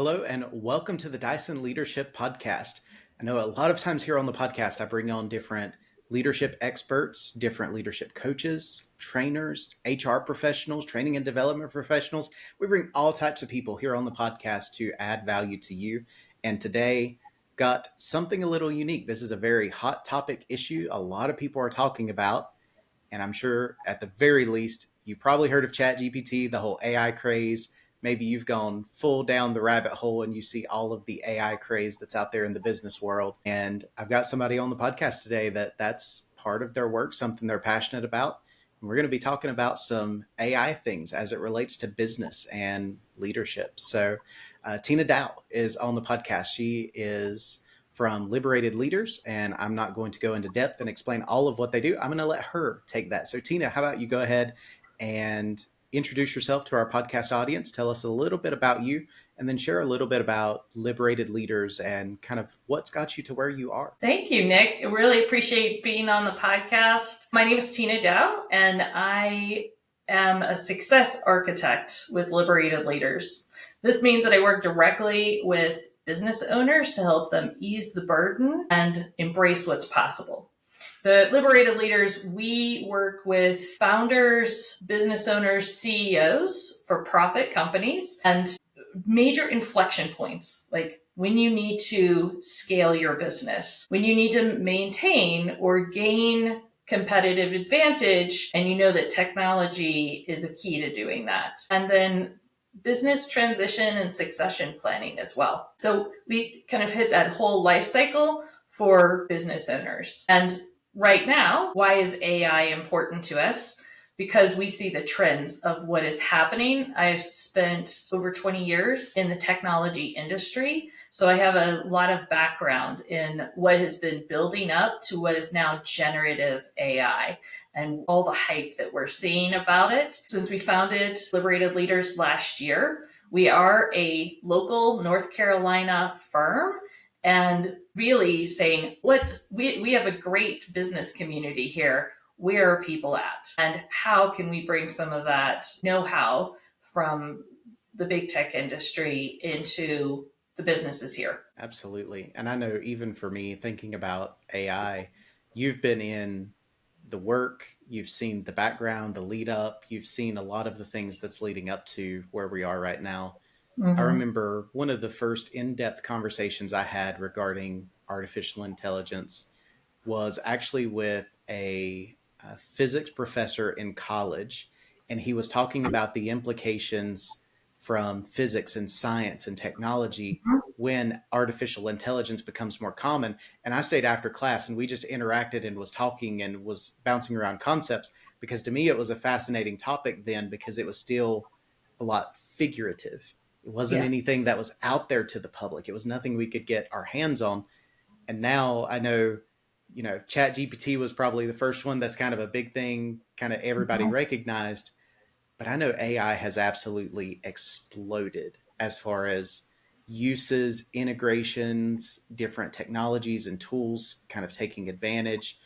Hello, and welcome to the Dyson Leadership Podcast. I know a lot of times here on the podcast, I bring on different leadership experts, different leadership coaches, trainers, HR professionals, training and development professionals. We bring all types of people here on the podcast to add value to you. And today, got something a little unique. This is a very hot topic issue a lot of people are talking about. And I'm sure at the very least, you probably heard of ChatGPT, the whole AI craze. Maybe you've gone full down the rabbit hole and you see all of the AI craze that's out there in the business world. And I've got somebody on the podcast today that's part of their work, something they're passionate about. And we're going to be talking about some AI things as it relates to business and leadership. So Tina Dao is on the podcast. She is from Liberated Leaders, and I'm not going to go into depth and explain all of what they do. I'm going to let her take that. So Tina, how about you go ahead and introduce yourself to our podcast audience, tell us a little bit about you, and then share a little bit about Liberated Leaders and kind of what's got you to where you are. Thank you, Nick. I really appreciate being on the podcast. My name is Tina Dao, and I am a success architect with Liberated Leaders. This means that I work directly with business owners to help them ease the burden and embrace what's possible. So at Liberated Leaders, we work with founders, business owners, CEOs, for-profit companies, and major inflection points, like when you need to scale your business, when you need to maintain or gain competitive advantage, and you know that technology is a key to doing that. And then business transition and succession planning as well. So we kind of hit that whole life cycle for business owners. And right now, why is AI important to us? Because we see the trends of what is happening. I've spent over 20 years in the technology industry, so I have a lot of background in what has been building up to what is now generative AI and all the hype that we're seeing about it. Since we founded Liberated Leaders last year, we are a local North Carolina firm, and really saying, we have a great business community here. Where are people at? And how can we bring some of that know-how from the big tech industry into the businesses here? Absolutely. And I know even for me, thinking about AI, you've been in the work, you've seen the background, the lead up, you've seen a lot of the things that's leading up to where we are right now. Mm-hmm. I remember one of the first in-depth conversations I had regarding artificial intelligence was actually with a physics professor in college, and he was talking about the implications from physics and science and technology when artificial intelligence becomes more common. And I stayed after class and we just interacted and was talking and was bouncing around concepts, because to me it was a fascinating topic then, because it was still a lot figurative. It wasn't anything that was out there to the public. It was nothing we could get our hands on. And now I know, ChatGPT was probably the first one that's kind of a big thing, kind of everybody recognized. But I know AI has absolutely exploded as far as uses, integrations, different technologies and tools kind of taking advantage.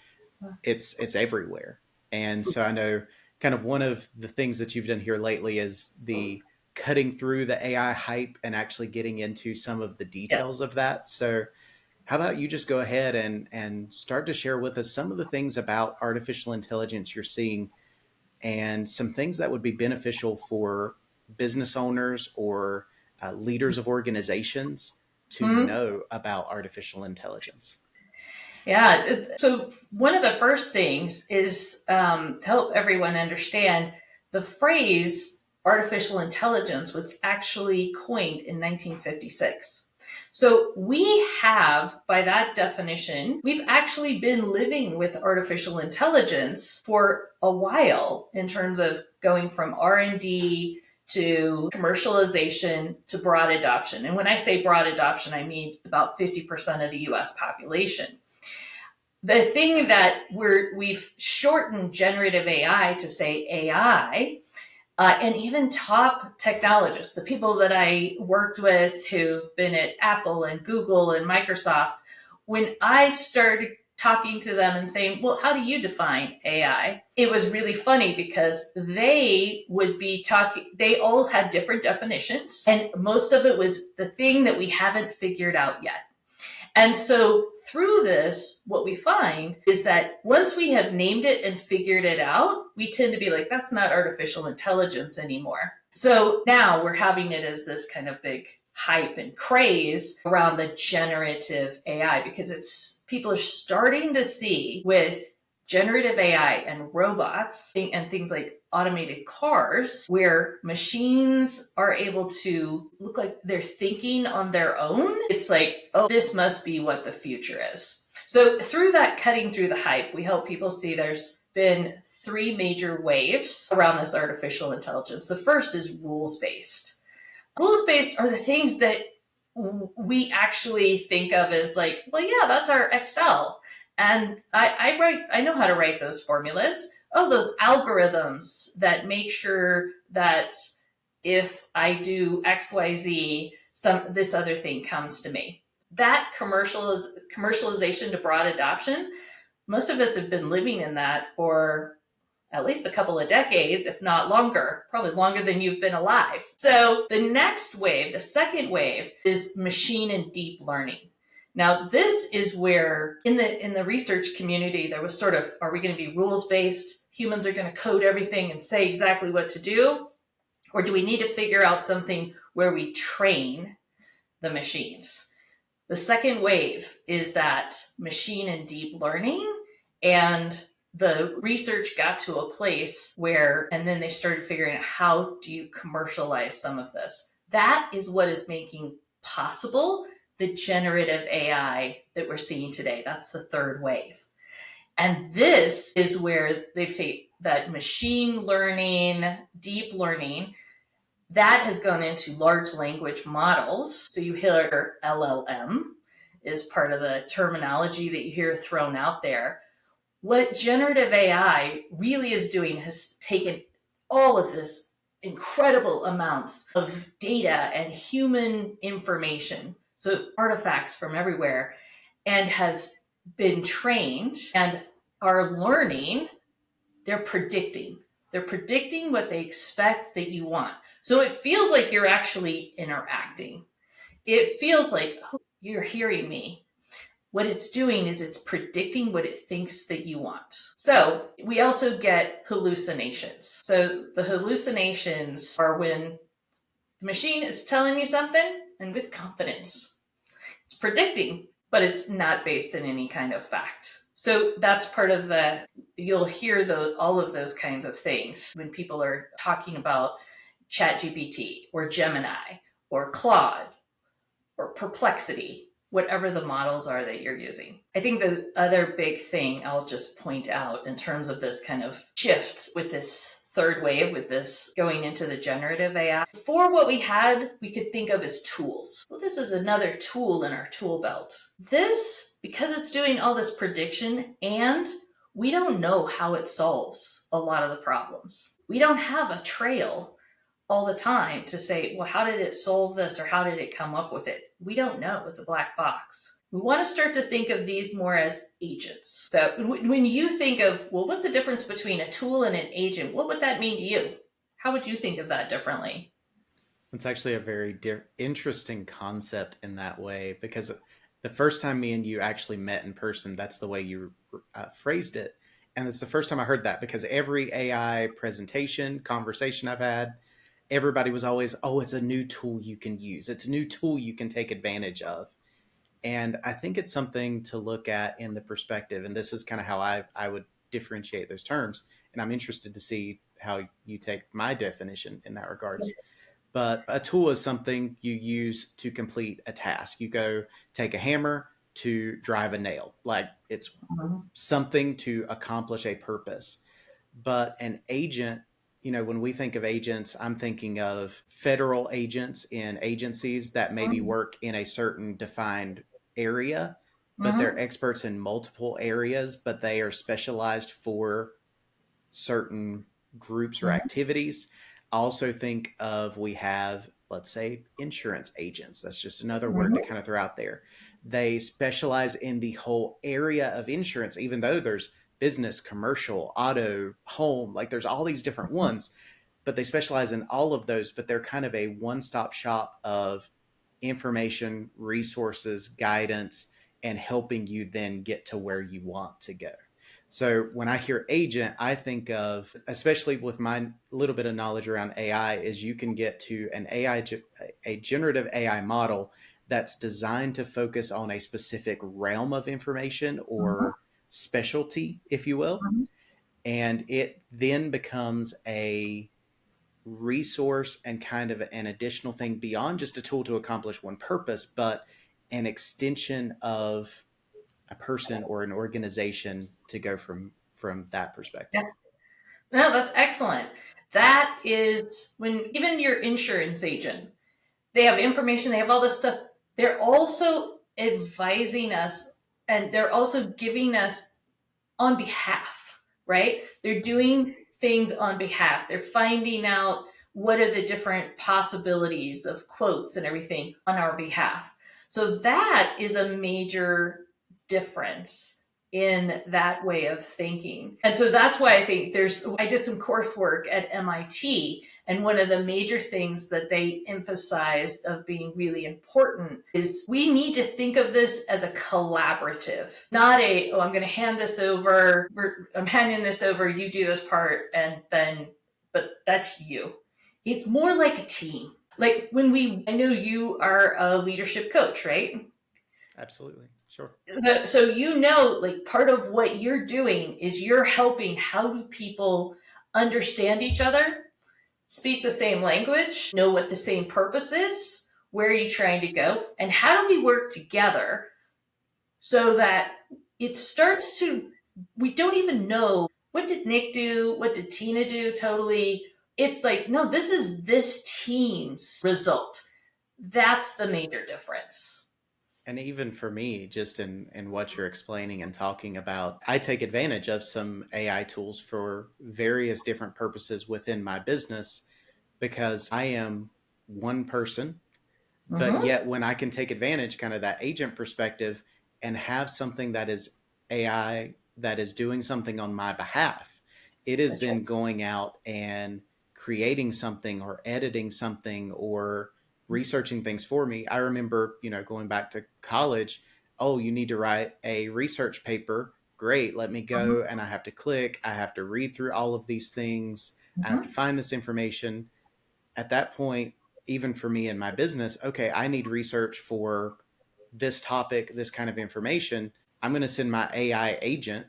It's everywhere. And so I know kind of one of the things that you've done here lately is the cutting through the AI hype and actually getting into some of the details of that. So how about you just go ahead and start to share with us some of the things about artificial intelligence you're seeing and some things that would be beneficial for business owners or leaders of organizations to know about artificial intelligence? Yeah. So one of the first things is to help everyone understand the phrase artificial intelligence was actually coined in 1956. So we have, by that definition, we've actually been living with artificial intelligence for a while in terms of going from R&D to commercialization to broad adoption. And when I say broad adoption, I mean about 50% of the US population. The thing that we've shortened generative AI to say AI, and even top technologists, the people that I worked with who've been at Apple and Google and Microsoft, when I started talking to them and saying, well, how do you define AI? It was really funny because they would be talking, they all had different definitions, and most of it was the thing that we haven't figured out yet. And so through this, what we find is that once we have named it and figured it out, we tend to be like, that's not artificial intelligence anymore. So now we're having it as this kind of big hype and craze around the generative AI, because it's people are starting to see with generative AI and robots and things like automated cars, where machines are able to look like they're thinking on their own. It's like, oh, this must be what the future is. So through that, cutting through the hype, we help people see there's been 3 major waves around this artificial intelligence. The first is rules-based. Rules-based are the things that we actually think of as like, well, yeah, that's our Excel. And I know how to write those formulas. Oh, those algorithms that make sure that if I do XYZ, this other thing comes to me. That commercialization to broad adoption, most of us have been living in that for at least a couple of decades, if not longer, probably longer than you've been alive. So the next wave, the second wave, is machine and deep learning. Now, this is where in the research community, there was sort of, are we going to be rules-based? Humans are going to code everything and say exactly what to do? Or do we need to figure out something where we train the machines? The second wave is that machine and deep learning, and the research got to a place where, and then they started figuring out how do you commercialize some of this. That is what is making possible the generative AI that we're seeing today. That's the third wave. And this is where they've taken that machine learning, deep learning, that has gone into large language models. So you hear LLM is part of the terminology that you hear thrown out there. What generative AI really is doing has taken all of this incredible amounts of data and human information, so artifacts from everywhere, and has been trained and are learning. They're predicting what they expect that you want. So it feels like you're actually interacting. It feels like, oh, you're hearing me. What it's doing is it's predicting what it thinks that you want. So we also get hallucinations. So the hallucinations are when the machine is telling you something and with confidence. It's predicting, but it's not based in any kind of fact. So that's part of you'll hear all of those kinds of things when people are talking about ChatGPT or Gemini or Claude or Perplexity, whatever the models are that you're using. I think the other big thing I'll just point out in terms of this kind of shift with this third wave, with this going into the generative AI, before what we had, we could think of as tools. Well, this is another tool in our tool belt. This, because it's doing all this prediction, and we don't know how it solves a lot of the problems. We don't have a trail all the time to say, well, how did it solve this, or how did it come up with it? We don't know. It's a black box. We want to start to think of these more as agents. So when you think of, well, what's the difference between a tool and an agent? What would that mean to you? How would you think of that differently? It's actually a very interesting concept in that way, because the first time me and you actually met in person, that's the way you phrased it. And it's the first time I heard that, because every AI presentation, conversation I've had, everybody was always, oh, it's a new tool you can use. It's a new tool you can take advantage of. And I think it's something to look at in the perspective. And this is kind of how I would differentiate those terms. And I'm interested to see how you take my definition in that regards. But a tool is something you use to complete a task. You go take a hammer to drive a nail. Like, it's something to accomplish a purpose. But an agent, when we think of agents, I'm thinking of federal agents in agencies that maybe work in a certain defined area, but they're experts in multiple areas, but they are specialized for certain groups or activities. I also think of, we have let's say, insurance agents. That's just another word to Mhm. kind of throw out there. They specialize in the whole area of insurance, even though there's business, commercial, auto, home, like there's all these different ones, but they specialize in all of those, but they're kind of a one-stop shop of information, resources, guidance, and helping you then get to where you want to go. So when I hear agent, I think of, especially with my little bit of knowledge around AI, is you can get to an AI, a generative AI model that's designed to focus on a specific realm of information Mhm. or specialty, if you will. Mhm. And it then becomes a resource and kind of an additional thing beyond just a tool to accomplish one purpose, but an extension of a person or an organization to go from that perspective. Yeah. No, that's excellent. That is when even your insurance agent, they have information, they have all this stuff. They're also advising us and they're also giving us on behalf, right? They're doing things on behalf. They're finding out what are the different possibilities of quotes and everything on our behalf. So that is a major difference in that way of thinking. And so that's why I think I did some coursework at MIT, and one of the major things that they emphasized of being really important is we need to think of this as a collaborative, not I'm going to hand this over, I'm handing this over, you do this part, and then, but that's you. It's more like a team. Like I know you are a leadership coach, right? Absolutely. Sure. So like part of what you're doing is you're helping how do people understand each other, speak the same language, know what the same purpose is, where are you trying to go, and how do we work together so that it starts to, we don't even know what did Nick do, what did Tina do totally. It's like, no, this is this team's result. That's the major difference. And even for me, just in what you're explaining and talking about, I take advantage of some AI tools for various different purposes within my business because I am one person. But Mm-hmm. yet, when I can take advantage, kind of that agent perspective, and have something that is AI that is doing something on my behalf, it is That's right. then going out and creating something or editing something or researching things for me. I remember, going back to college, oh, you need to write a research paper. Great, let me Mm-hmm. go. And I have to click, I have to read through all of these things, I have to Mm-hmm. find this information. At that point, even for me in my business, okay, I need research for this topic, this kind of information. I'm going to send my AI agent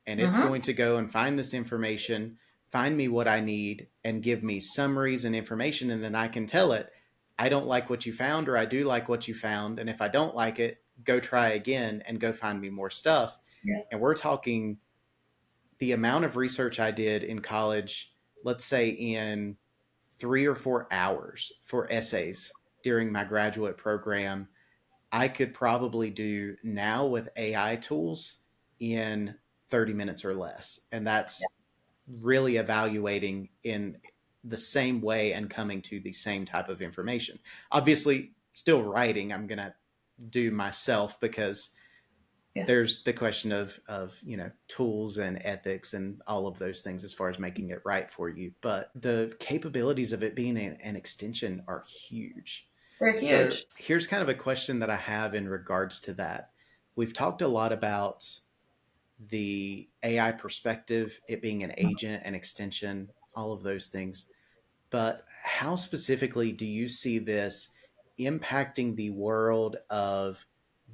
and it's Mm-hmm. going to go and find this information, find me what I need, and give me summaries and information. And then I can tell it, I don't like what you found, or I do like what you found. And if I don't like it, go try again and go find me more stuff. Yeah. And we're talking the amount of research I did in college, let's say in 3 or 4 hours for essays during my graduate program, I could probably do now with AI tools in 30 minutes or less. And that's really evaluating in the same way and coming to the same type of information. Obviously, still writing, I'm going to do myself because Yeah. there's the question of tools and ethics and all of those things as far as making it right for you, but the capabilities of it being an extension are huge. They're So huge. here's kind of a question that I have in regards to that. We've talked a lot about the AI perspective, it being an agent, an extension, all of those things, but how specifically do you see this impacting the world of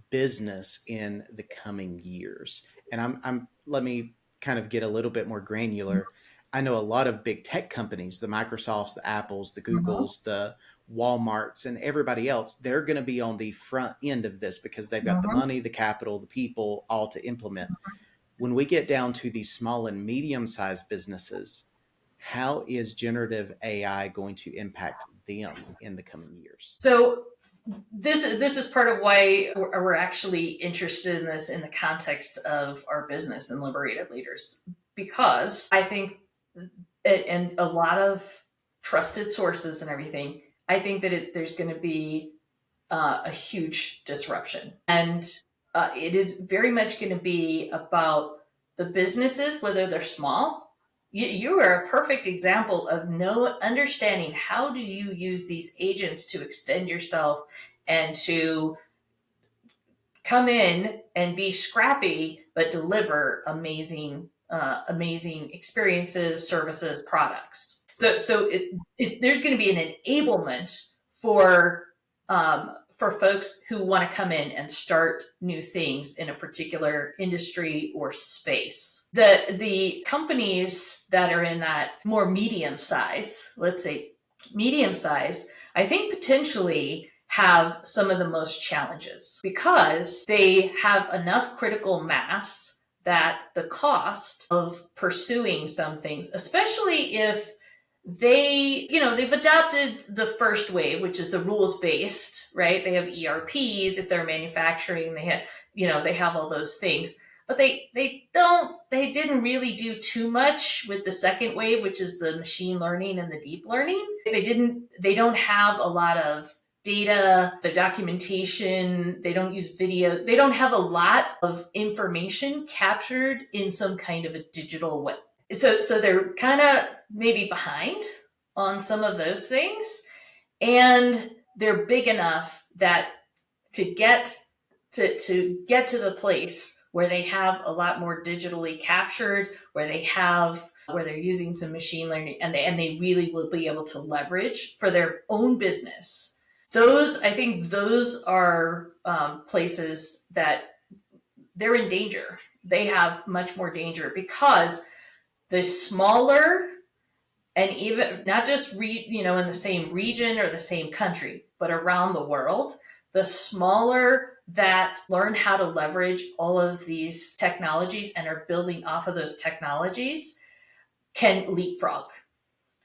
business in the coming years? And I'm let me kind of get a little bit more granular. I know a lot of big tech companies, the Microsofts, the Apples, the Mm-hmm. Googles, the Walmarts, and everybody else, they're going to be on the front end of this because they've got the Mm-hmm. money, the capital, the people, all to implement. When we get down to the small and medium sized businesses, how is generative AI going to impact them in the coming years? So this is part of why we're actually interested in this in the context of our business and Liberated Leaders, because I think and a lot of trusted sources and everything I think that there's going to be a huge disruption. And it is very much going to be about the businesses, whether they're small. You are a perfect example of understanding how do you use these agents to extend yourself and to come in and be scrappy, but deliver amazing experiences, services, products. So there's going to be an enablement for folks who want to come in and start new things in a particular industry or space. The companies that are in that more medium size, let's say medium size, I think potentially have some of the most challenges because they have enough critical mass that the cost of pursuing some things, especially if they've adopted the first wave, which is the rules-based, right? They have ERPs. If they're manufacturing, they have all those things, but they didn't really do too much with the second wave, which is the machine learning and the deep learning. They don't have a lot of data, the documentation, they don't use video, they don't have a lot of information captured in some kind of a digital way. So they're kind of maybe behind on some of those things, and they're big enough that to get to the place where they have a lot more digitally captured, where they're using some machine learning, and they really will be able to leverage for their own business. I think those are places that they're in danger. They have much more danger because the smaller, and even not just in the same region or the same country, but around the world, the smaller that learn how to leverage all of these technologies and are building off of those technologies can leapfrog,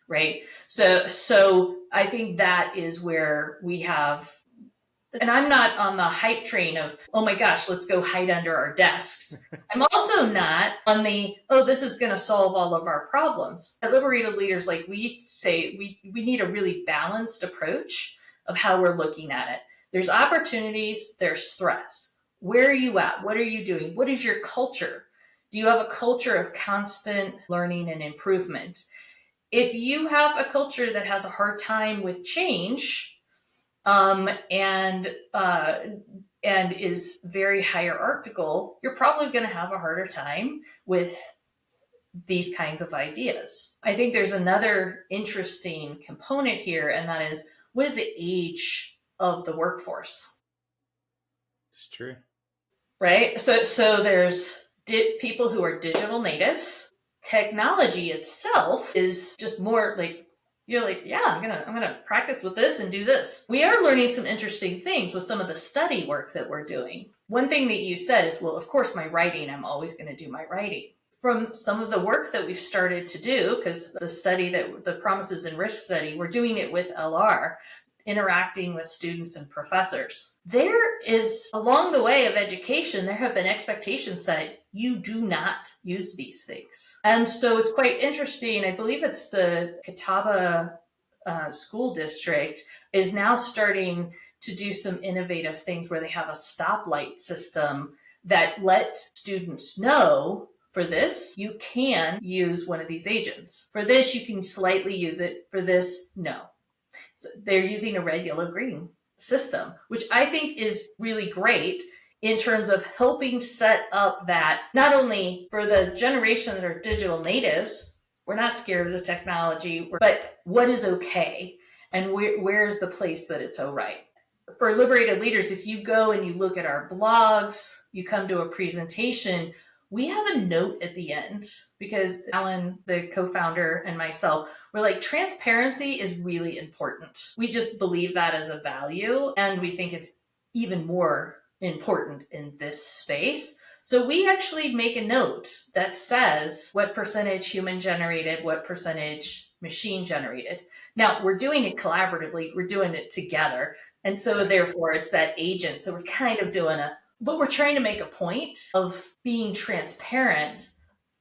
right? So I think that is where we have, and I'm not on the hype train of, oh my gosh, let's go hide under our desks. I'm also not on the, this is going to solve all of our problems. At Liberated Leaders, like we say, we need a really balanced approach of how we're looking at it. There's opportunities, there's threats. Where are you at? What are you doing? What is your culture? Do you have a culture of constant learning and improvement? If you have a culture that has a hard time with change, and is very hierarchical, you're probably going to have a harder time with these kinds of ideas. I think there's another interesting component here, and that is, what is the age of the workforce? It's true. Right? So there's people who are digital natives. Technology itself is just more like, you're like, yeah, I'm gonna practice with this and do this. We are learning some interesting things with some of the study work that we're doing. One thing that you said is, well, of course, my writing, I'm always going to do my writing. From some of the work that we've started to do, because the Promises and Risk study, we're doing it with LR, interacting with students and professors. There is, along the way of education, there have been expectations that you do not use these things. And so it's quite interesting. I believe it's the Catawba School District is now starting to do some innovative things where they have a stoplight system that let students know, for this, you can use one of these agents. For this, you can slightly use it. For this, no. So they're using a red, yellow, green system, which I think is really great in terms of helping set up that, not only for the generation that are digital natives, we're not scared of the technology, but what is okay and where's the place that it's all right. For Liberated Leaders, if you go and you look at our blogs, you come to a presentation, we have a note at the end because Alan, the co-founder, and myself, we're like, transparency is really important. We just believe that as a value, and we think it's even more important in this space. So we actually make a note that says what percentage human generated, what percentage machine generated. Now, we're doing it collaboratively, we're doing it together. And so therefore it's that agent. So we're kind of doing but we're trying to make a point of being transparent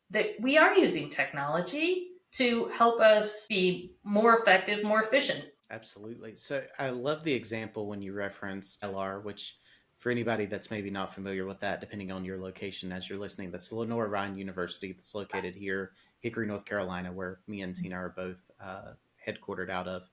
that we are using technology to help us be more effective, more efficient. Absolutely. So I love the example when you reference LR, which for anybody that's maybe not familiar with that, depending on your location as you're listening, that's Lenore Ryan University that's located here, Hickory, North Carolina, where me and Tina are both headquartered out of.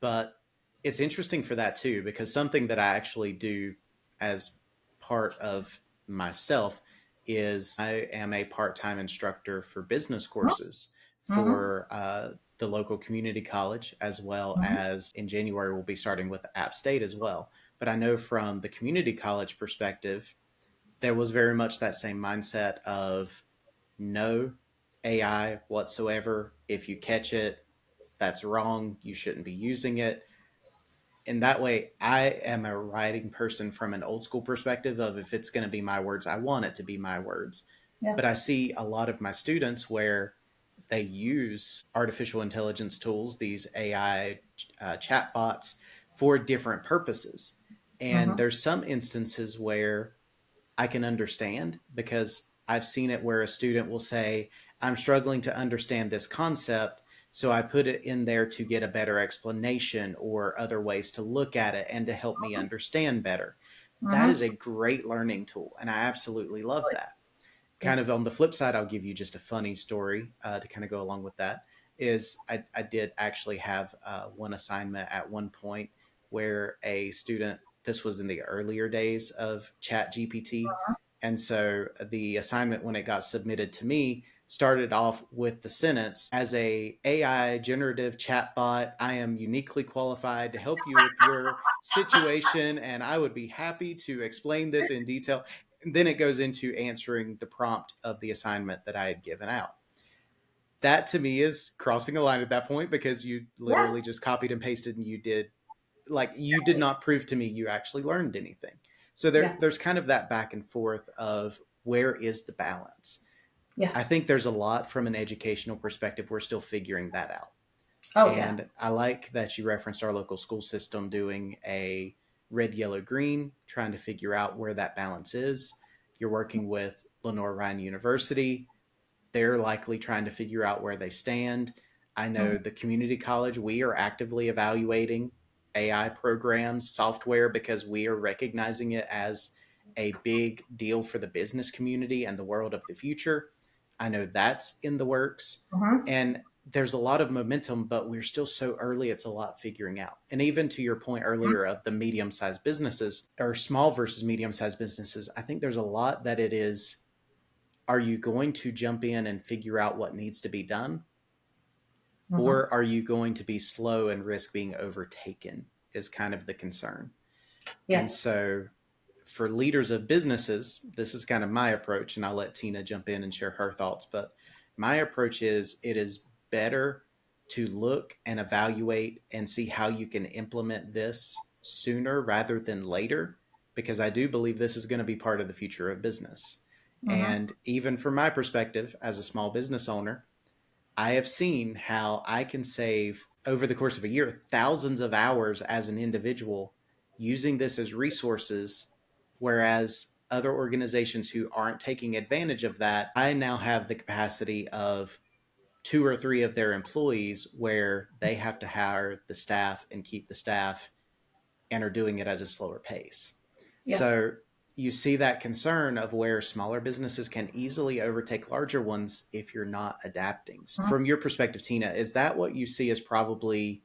But it's interesting for that too, because something that I actually do as part of myself is I am a part time instructor for business courses Mm-hmm. for the local community college, as well Mm-hmm. as in January, we'll be starting with App State as well. But I know from the community college perspective, there was very much that same mindset of no AI whatsoever. If you catch it, that's wrong. You shouldn't be using it. And that way, I am a writing person from an old school perspective of if it's going to be my words, I want it to be my words. Yeah. But I see a lot of my students where they use artificial intelligence tools, these AI chatbots, for different purposes. And Mm-hmm. there's some instances where I can understand because I've seen it where a student will say, I'm struggling to understand this concept. So I put it in there to get a better explanation or other ways to look at it and to help me understand better. That Mm-hmm. is a great learning tool. And I absolutely love that. Yeah. Kind of on the flip side, I'll give you just a funny story to kind of go along with that. Is I did actually have one assignment at one point where a student, this was in the earlier days of Chat GPT. And so the assignment, when it got submitted to me, started off with the sentence, as a AI generative chatbot, I am uniquely qualified to help you with your situation, and I would be happy to explain this in detail. And then it goes into answering the prompt of the assignment that I had given out. That to me is crossing a line at that point because you Yeah. literally just copied and pasted and you did not prove to me you actually learned anything. So Yes. there's kind of that back and forth of where is the balance. Yeah. I think there's a lot from an educational perspective. We're still figuring that out. Oh, yeah. And I like that you referenced our local school system doing a red, yellow, green, trying to figure out where that balance is. You're working with Lenore Ryan University. They're likely trying to figure out where they stand. I Mm-hmm. know the community college, we are actively evaluating AI programs, software, because we are recognizing it as a big deal for the business community and the world of the future. I know that's in the works. Mm-hmm. And there's a lot of momentum, but we're still so early, it's a lot figuring out. And even to your point earlier of the medium sized businesses or small versus medium sized businesses, I think there's a lot that it is, are you going to jump in and figure out what needs to be done? Mm-hmm. Or are you going to be slow and risk being overtaken? Is kind of the concern. Yeah. And so, for leaders of businesses, this is kind of my approach, and I'll let Tina jump in and share her thoughts. But my approach is it is better to look and evaluate and see how you can implement this sooner rather than later, because I do believe this is going to be part of the future of business. Mm-hmm. And even from my perspective as a small business owner, I have seen how I can save over the course of a year thousands of hours as an individual using this as resources, whereas other organizations who aren't taking advantage of that, I now have the capacity of two or three of their employees where they have to hire the staff and keep the staff and are doing it at a slower pace. Yeah. So you see that concern of where smaller businesses can easily overtake larger ones if you're not adapting. Mm-hmm. From your perspective, Tina, is that what you see as probably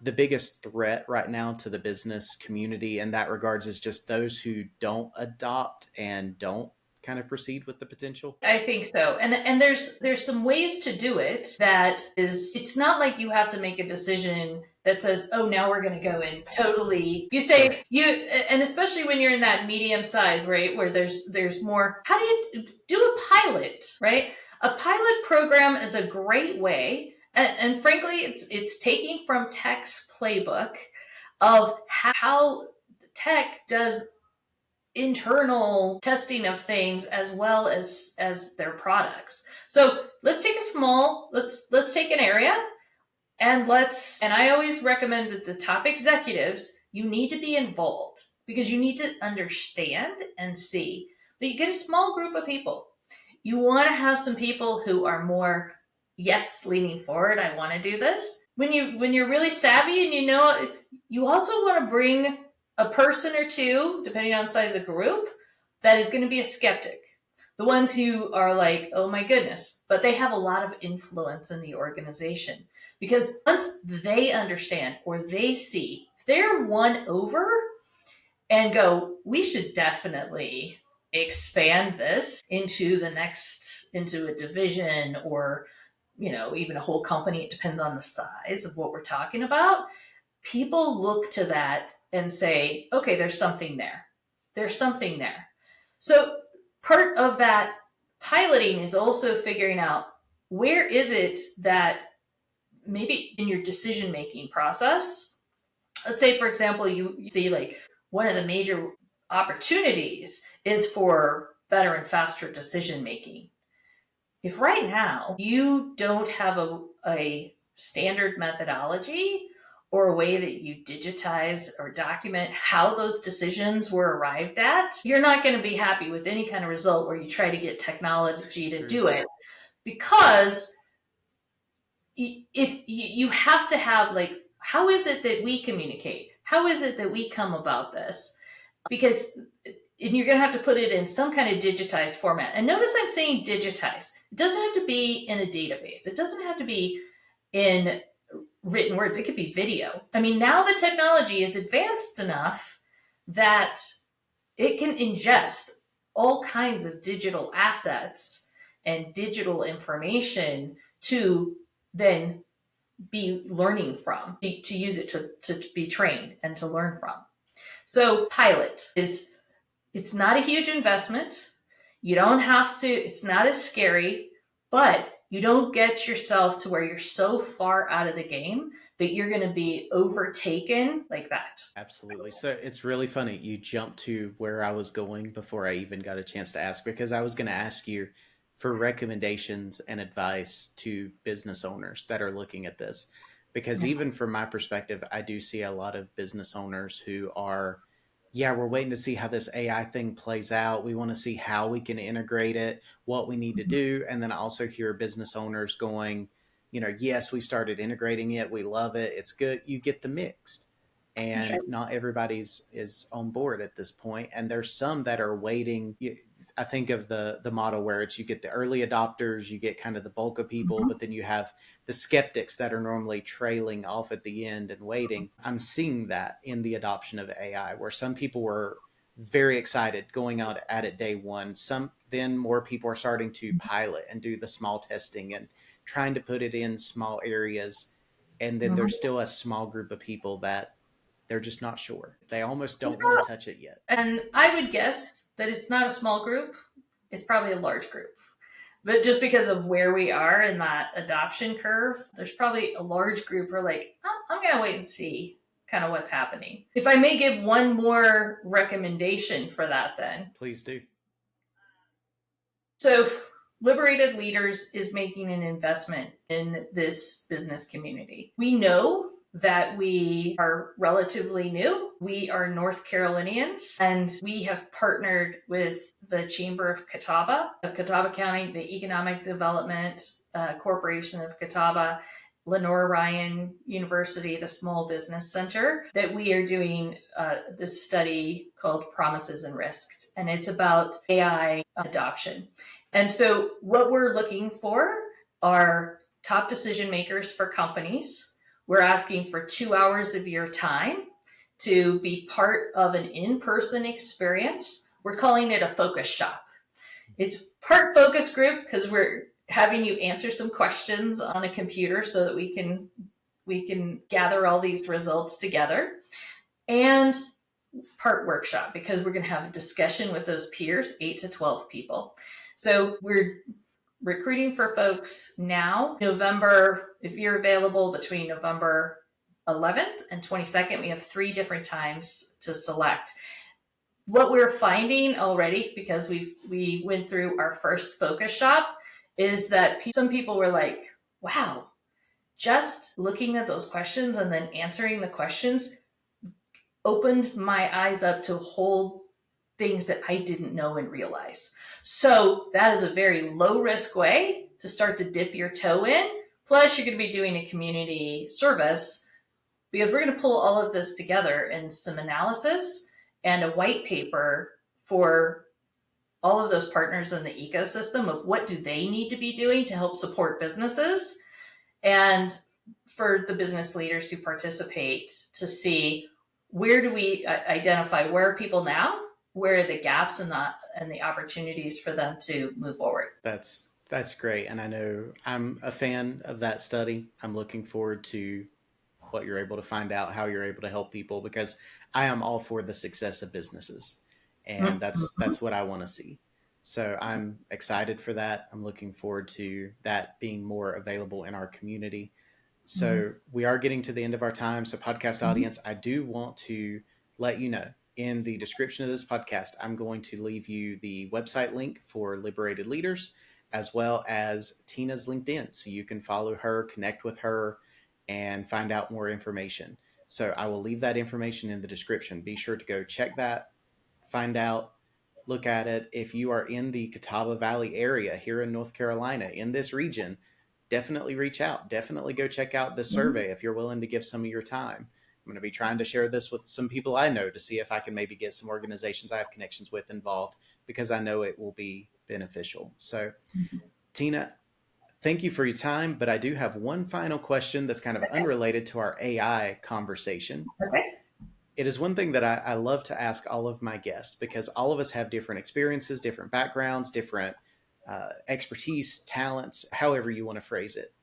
the biggest threat right now to the business community in that regards is just those who don't adopt and don't kind of proceed with the potential? I think so. And there's some ways to do it that is, it's not like you have to make a decision that says, "Oh, now we're going to go in totally." You Right. say you, and especially when you're in that medium size, right, where there's more. How do you do a pilot, right? A pilot program is a great way, and frankly, it's taking from tech's playbook of how tech does internal testing of things as well as their products. So let's take a small, let's take an area, and I always recommend that the top executives, you need to be involved because you need to understand and see. But you get a small group of people. You want to have some people who are more yes, leaning forward, I want to do this. When you're really savvy and you know, you also want to bring a person or two, depending on the size of the group, that is going to be a skeptic. The ones who are like, oh my goodness, but they have a lot of influence in the organization. Because once they understand or they see, if they're won over and go, we should definitely expand this into into a division, or even a whole company. It depends on the size of what we're talking about. People look to that and say, okay, there's something there. There's something there. So part of that piloting is also figuring out, where is it that maybe in your decision-making process, let's say, for example, you see like one of the major opportunities is for better and faster decision-making. If right now you don't have a standard methodology or a way that you digitize or document how those decisions were arrived at, you're not going to be happy with any kind of result where you try to get technology to do it. Because if you have to have, like, how is it that we communicate? How is it that we come about this? Because you're going to have to put it in some kind of digitized format. And notice I'm saying digitized. It doesn't have to be in a database. It doesn't have to be in written words. It could be video. I mean, now the technology is advanced enough that it can ingest all kinds of digital assets and digital information to then be learning from, to use it to be trained and to learn from. So pilot it's not a huge investment. You don't have to, it's not as scary, but you don't get yourself to where you're so far out of the game that you're going to be overtaken like that. Absolutely. So it's really funny. You jumped to where I was going before I even got a chance to ask, because I was going to ask you for recommendations and advice to business owners that are looking at this. Because even from my perspective, I do see a lot of business owners who are, we're waiting to see how this AI thing plays out. We want to see how we can integrate it, what we need to do. And then I also hear business owners going, yes, we've started integrating it. We love it. It's good. You get the mixed. And not everybody's is on board at this point. And there's some that are waiting. I think of the model where it's, you get the early adopters, you get kind of the bulk of people, but then you have the skeptics that are normally trailing off at the end and waiting. I'm seeing that in the adoption of AI, where some people were very excited going out at it day one. Then more people are starting to pilot and do the small testing and trying to put it in small areas. And then there's still a small group of people that they're just not sure. They almost don't want to touch it yet. And I would guess that it's not a small group. It's probably a large group. But just because of where we are in that adoption curve, there's probably a large group who are like, I'm going to wait and see kind of what's happening. If I may give one more recommendation for that, then. Please do. So Liberated Leaders is making an investment in this business community. We know that we are relatively new. We are North Carolinians, and we have partnered with the Chamber of Catawba County, the Economic Development Corporation of Catawba, Lenore Ryan University, the Small Business Center, that we are doing this study called Promises and Risks, and it's about AI adoption. And so what we're looking for are top decision makers for companies. We're asking for 2 hours of your time to be part of an in-person experience. We're calling it a focus shop. It's part focus group because we're having you answer some questions on a computer so that we can gather all these results together, and part workshop because we're going to have a discussion with those peers, 8 to 12 people. So we're recruiting for folks now. November, if you're available between November 11th and 22nd, we have 3 different times to select. What we're finding already, because we went through our first focus shop, is that some people were like, wow, just looking at those questions and then answering the questions opened my eyes up to whole things that I didn't know and realize. So that is a very low risk way to start to dip your toe in. Plus, you're going to be doing a community service, because we're going to pull all of this together in some analysis and a white paper for all of those partners in the ecosystem of what do they need to be doing to help support businesses, and for the business leaders who participate to see where do we identify where are people now, where are the gaps and the opportunities for them to move forward. That's great. And I know I'm a fan of that study. I'm looking forward to what you're able to find out, how you're able to help people, because I am all for the success of businesses. And that's what I want to see. So I'm excited for that. I'm looking forward to that being more available in our community. So we are getting to the end of our time. So podcast audience, I do want to let you know, in the description of this podcast, I'm going to leave you the website link for Liberated Leaders, as well as Tina's LinkedIn. So you can follow her, connect with her, and find out more information. So I will leave that information in the description. Be sure to go check that, find out, look at it. If you are in the Catawba Valley area here in North Carolina, in this region, definitely reach out. Definitely go check out this survey if you're willing to give some of your time. I'm going to be trying to share this with some people I know to see if I can maybe get some organizations I have connections with involved, because I know it will be beneficial. So, Tina, thank you for your time, but I do have one final question that's kind of unrelated to our AI conversation. Okay. It is one thing that I love to ask all of my guests, because all of us have different experiences, different backgrounds, different expertise, talents, however you want to phrase it.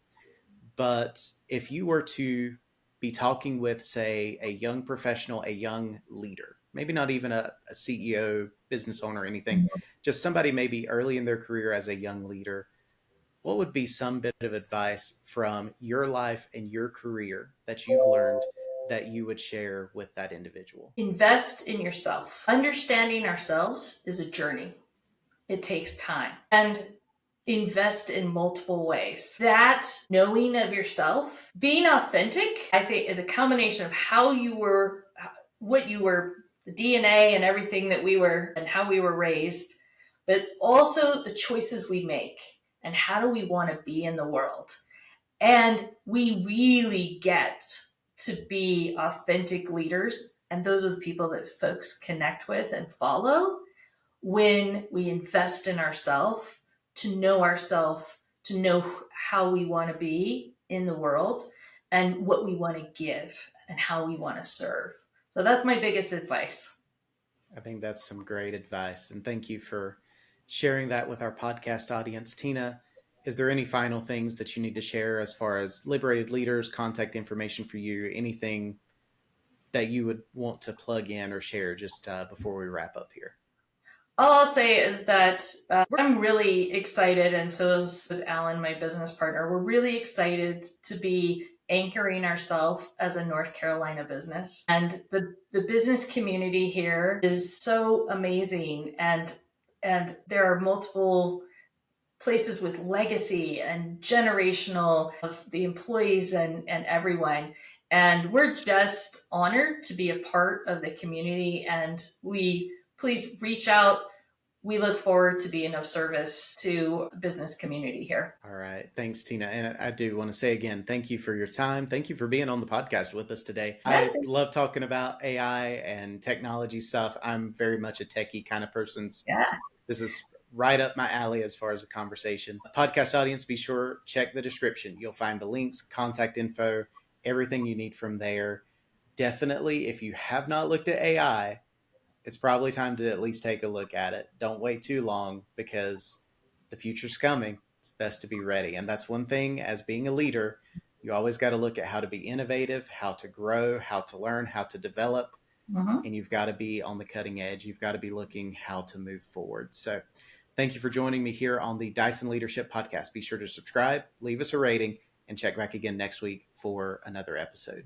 But if you were to be talking with, say, a young professional, a young leader, maybe not even a CEO, business owner, or anything, just somebody maybe early in their career as a young leader, what would be some bit of advice from your life and your career that you've learned that you would share with that individual? Invest in yourself. Understanding ourselves is a journey. It takes time. And invest in multiple ways. That knowing of yourself, being authentic, I think is a combination of how you were, what you were, the DNA and everything that we were, and how we were raised. But it's also the choices we make and how do we want to be in the world. And we really get to be authentic leaders. And those are the people that folks connect with and follow when we invest in ourselves, to know how we want to be in the world and what we want to give and how we want to serve. So that's my biggest advice. I think that's some great advice. And thank you for sharing that with our podcast audience. Tina, is there any final things that you need to share as far as Liberated Leaders, contact information for you, anything that you would want to plug in or share just before we wrap up here? All I'll say is that I'm really excited, and so is Alan, my business partner. We're really excited to be anchoring ourselves as a North Carolina business. And the business community here is so amazing. And there are multiple places with legacy and generational of the employees and everyone. And we're just honored to be a part of the community. And please reach out. We look forward to being of service to the business community here. All right. Thanks, Tina. And I do want to say again, thank you for your time. Thank you for being on the podcast with us today. I love talking about AI and technology stuff. I'm very much a techie kind of person. So this is right up my alley as far as a conversation. Podcast audience, be sure check the description. You'll find the links, contact info, everything you need from there. Definitely, if you have not looked at AI, it's probably time to at least take a look at it. Don't wait too long, because the future's coming. It's best to be ready. And that's one thing, as being a leader, you always got to look at how to be innovative, how to grow, how to learn, how to develop. And you've got to be on the cutting edge. You've got to be looking how to move forward. So thank you for joining me here on the Dyson Leadership Podcast. Be sure to subscribe, leave us a rating, and check back again next week for another episode.